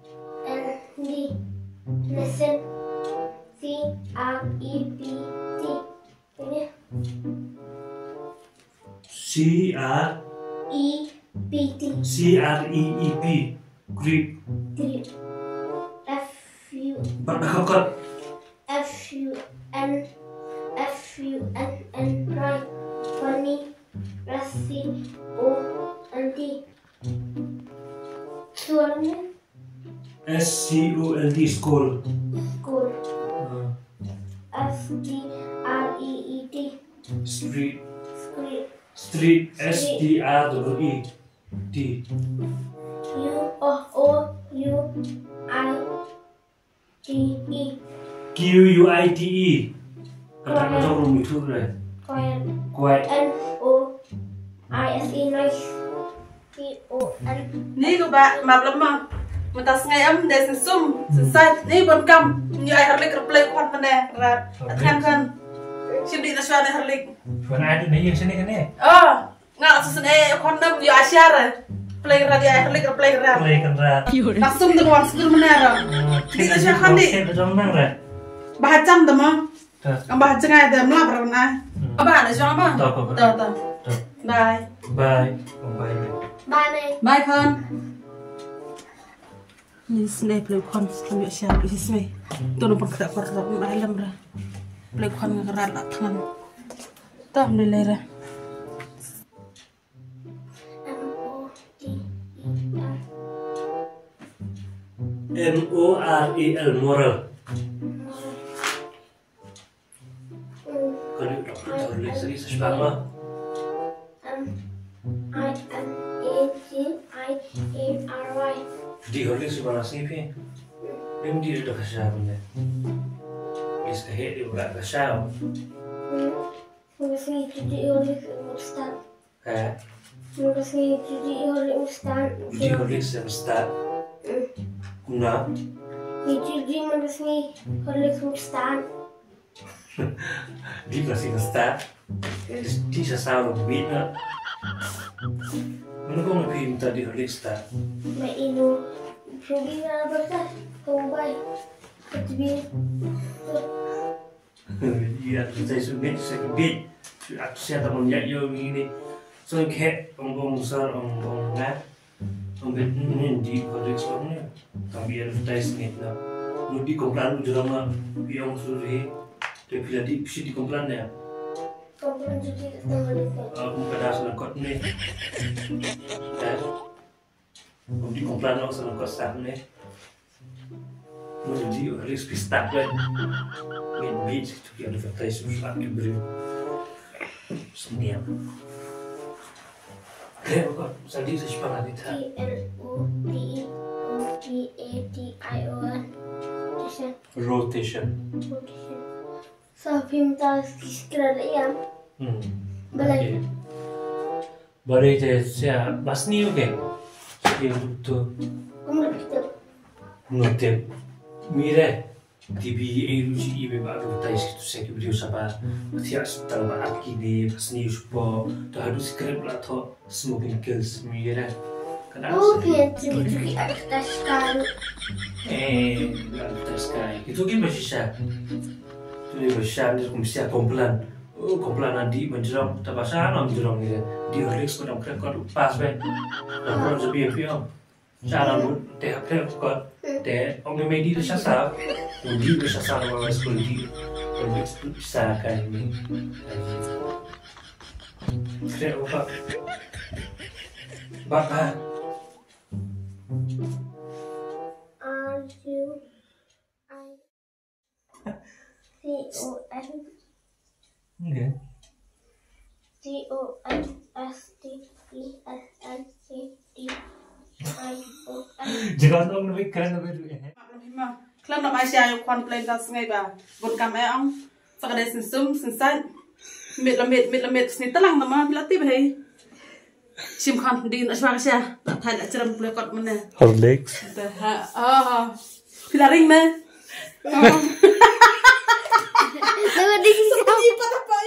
L-I-S-T-E-N-D. Listen. C-R-E-P-T. Ini. C-R-E-P-T. C-R-E-E-P. Grip. Grip. F-U. Berkakak. F-U-N. F-U-N-N. Right. Funny. S-C-O-N-T. Suaranya? S-C-O-L-D. School. School. S-T-R-E-E-T. Street. Street. Street. S-T-R-E-E-T. U-O-U-I-T-E. Q-U-I-T-E. Kata-kata rumit itu deh. Quiet. Quiet. N-O-I-S-E. Nice. P-O-N. Ni ko ba mablama matas ngay am de sum sai ni bon kam ni ai harlik replay ko pan de rat kan sibdi na swa de harlik Bukan ada nih yang sini kan ya? nga susun kon nam yo asyara play rat ya harlik replay rat Play kan rat. nasum de war sudur menara ni na swa khandi Kita jangan rat. bahacam de ma am bahacam ay de mla brana aba na swa ba Tahu. ta bye Bye. Bye. Bye, May. bye kon ni snay play kon kami asyara di sini to no pakta ko rat ma alam ra play kon ngarat la tangan tam de lera M-O-D-E-R. M-O-R-E-L. Moral. Kalau dokter tulis lagi sesuatu. M-I-N-A-T-I-A-R-Y. Di holik sebelah sini. Dia di dekat siapa? Is ahead dia bukan kesal. Mungkin itu diulik Ustaz. Mungkin itu diulik Ustaz. Di holik semesta. Kuna. Itu di mungkin ulik Ustaz. Di masih semesta. Di sesal lebih nak. Mana kau nak minta di holik semesta? Mai inu. Pergi na berkas. Kau baik. Ketbi. Iya, saya sudah sedikit. Saya tak menjadi ini. So kayak orang besar orang nak. Orang ini di holik semesta. Tapi advertise ni lah. Mudi komplan juga mah. Biang suruh. Tapi jadi bisa di komplan ya. Kau pun jadi tengah Aku pedas lekot ni. Mudi komplan orang senang kosak ni. Mudi harus pistak kan. Main beat itu yang advertise susah diberi. Seniam. Kayak apa? Tadi saya sepakat itu. T-L-O-T-E-O-T-A-T-I-O-N. Rotation. So, pinta sekira ya. Balai. Balai je saya basni oke. Saya butuh Kamu kita. notem. Mire. TV AUG ibe baru tais itu saya beri usapa. Tiap setang baat kini basni uspo. Dah harus script lah to smoking kills mire. Oh, pintu atas sekali. Atas sekali. Itu gimana sih saya? Itu besar dia komisi komplan. Oh, komplan nanti menjerong tabasan menjerong ni. Di Horlicks kau nak kau pas ben. Orang sebiar pion. Cara lu teh kau teh orang medi tu sasa. Udi tu sasa orang sekolah di Horlicks bisa kan ini. Teh apa? Bapak. C-O-N. Enggak. C-O-N-S-T-E-S-N-C-D-I-O-N. Jangan orang lebih keren lebih. Klan nam Asia yo kon plain tas ngai ba bon kam e ang sakade sum sinsan mit la met sni talang nama bilati be sim khan din aswa sia thai la chram ple kot mane Horlicks. pilaring me Jadi, Seperti apa